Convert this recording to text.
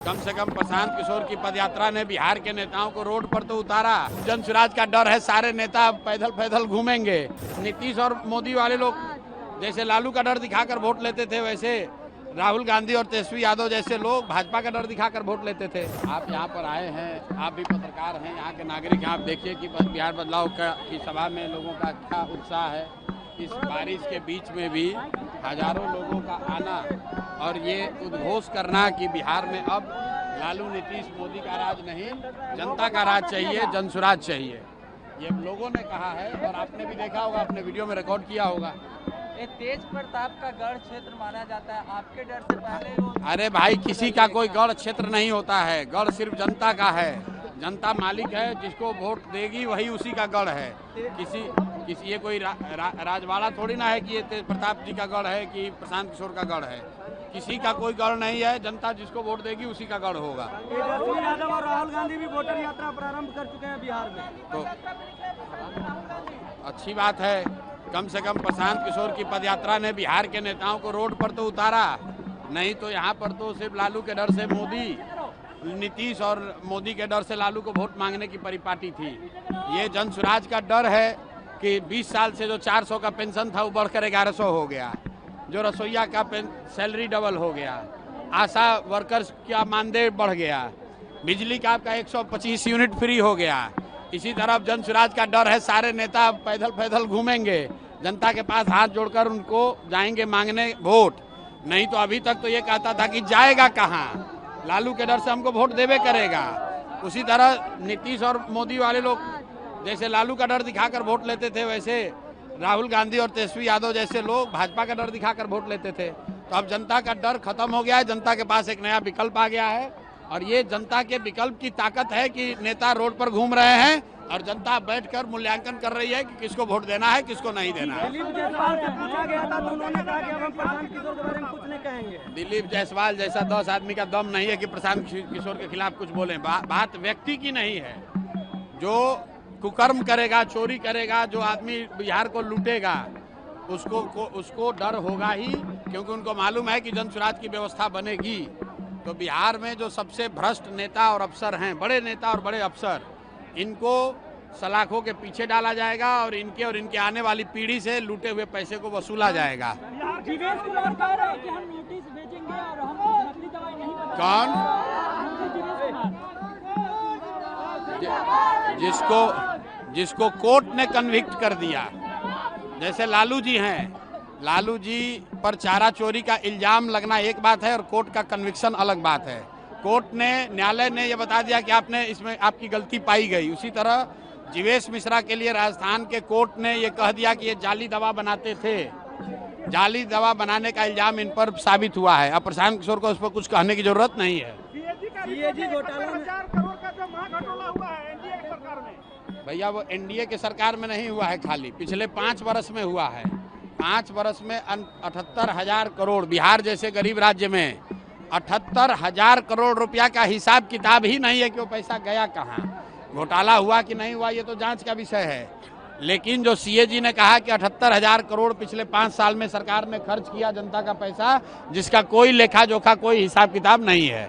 कम से कम प्रशांत किशोर की पदयात्रा ने बिहार के नेताओं को रोड पर तो उतारा। जन स्वराज का डर है, सारे नेता पैदल पैदल घूमेंगे। नीतीश और मोदी वाले लोग जैसे लालू का डर दिखाकर वोट लेते थे, वैसे राहुल गांधी और तेजस्वी यादव जैसे लोग भाजपा का डर दिखाकर वोट लेते थे। आप यहाँ पर आए हैं, आप भी पत्रकार हैं, यहाँ के नागरिक हैं, आप देखिए कि बिहार बदलाव की सभा में लोगों का अच्छा उत्साह है। इस बारिश के बीच में भी हजारों लोगों का आना और ये उद्घोष करना कि बिहार में अब लालू नीतीश मोदी का राज नहीं, जनता का राज चाहिए, जन स्वराज चाहिए, ये लोगों ने कहा है। और आपने भी देखा होगा, अपने वीडियो में रिकॉर्ड किया होगा। ये तेज प्रताप का गढ़ क्षेत्र माना जाता है, आपके डर से पहले वो। अरे भाई, किसी का कोई गढ़ क्षेत्र नहीं होता है, गढ़ सिर्फ जनता का है। जनता मालिक है, जिसको वोट देगी वही उसी का गढ़ है। किसी ये कोई राजवाड़ा थोड़ी ना है कि ये तेज प्रताप जी का गढ़ है कि प्रशांत किशोर का गढ़ है। किसी का कोई गढ़ नहीं है, जनता जिसको वोट देगी उसी का गढ़ होगा। तेजस्वी यादव और राहुल गांधी भी वोटर यात्रा प्रारंभ कर चुके हैं बिहार में, तो अच्छी बात है। कम से कम प्रशांत किशोर की पदयात्रा ने बिहार के नेताओं को रोड पर तो उतारा, नहीं तो यहाँ पर तो सिर्फ लालू के डर से नीतीश और मोदी के डर से लालू को वोट मांगने की परिपाटी थी। ये जन स्वराज का डर है कि 20 साल से जो 400 का पेंशन था वो बढ़कर 1100 हो गया, जो रसोईया का सैलरी डबल हो गया, आशा वर्कर्स का मानदेय बढ़ गया, बिजली का आपका 125 यूनिट फ्री हो गया। इसी तरफ जन स्वराज का डर है, सारे नेता पैदल पैदल घूमेंगे, जनता के पास हाथ जोड़कर उनको जाएंगे मांगने वोट। नहीं तो अभी तक तो ये कहता था कि जाएगा कहाँ, लालू के डर से हमको वोट देवे करेगा। उसी तरह नीतीश और मोदी वाले लोग जैसे लालू का डर दिखाकर वोट लेते थे, वैसे राहुल गांधी और तेजस्वी यादव जैसे लोग भाजपा का डर दिखाकर वोट लेते थे। तो अब जनता का डर खत्म हो गया है, जनता के पास एक नया विकल्प आ गया है। और ये जनता के विकल्प की ताकत है कि नेता रोड पर घूम रहे हैं और जनता बैठकर मूल्यांकन कर रही है कि किसको वोट देना है, किसको नहीं देना है। दिलीप जायसवाल से पूछा गया था तो उन्होंने कहा कि अब हम प्रशांत किशोर के बारे में कुछ नहीं कहेंगे। दिलीप जायसवाल जैसा 10 आदमी का दम नहीं है कि प्रशांत किशोर के खिलाफ कुछ बोले। बात व्यक्ति की नहीं है। जो कुकर्म करेगा, चोरी करेगा, जो आदमी बिहार को लूटेगा, उसको डर होगा ही, क्योंकि उनको मालूम है कि जन स्वराज की व्यवस्था बनेगी। तो बिहार में जो सबसे भ्रष्ट नेता और अफसर हैं, बड़े नेता और बड़े अफसर, इनको सलाखों के पीछे डाला जाएगा और इनके आने वाली पीढ़ी से लूटे हुए पैसे को वसूला जाएगा। जीवेश कुमार कह रहे हैं कि हम नोटिस भेजेंगे और हम नकली दवाई नहीं जिसको कोर्ट ने कन्विक्ट कर दिया, जैसे लालू जी हैं, लालू जी पर चारा चोरी का इल्जाम लगना एक बात है और कोर्ट का कन्विक्शन अलग बात है। कोर्ट ने, न्यायालय ने यह बता दिया कि आपने इसमें आपकी गलती पाई गई। उसी तरह जीवेश मिश्रा के लिए राजस्थान के कोर्ट ने यह कह दिया कि ये जाली दवा बनाते थे, जाली दवा बनाने का इल्जाम इन पर साबित हुआ है। अब प्रशांत किशोर को उस पर कुछ कहने की जरूरत नहीं है। भैया, वो एनडीए के सरकार में नहीं हुआ है, खाली पिछले 5 वर्ष में हुआ है। 5 वर्ष में 78,000 करोड़, बिहार जैसे गरीब राज्य में 78,000 करोड़ रुपया का हिसाब किताब ही नहीं है कि वो पैसा गया कहाँ, घोटाला हुआ कि नहीं हुआ, ये तो जांच का विषय है। लेकिन जो सीएजी ने कहा कि 78,000 करोड़ पिछले 5 साल में सरकार ने खर्च किया जनता का पैसा, जिसका कोई लेखा जोखा, कोई हिसाब किताब नहीं है।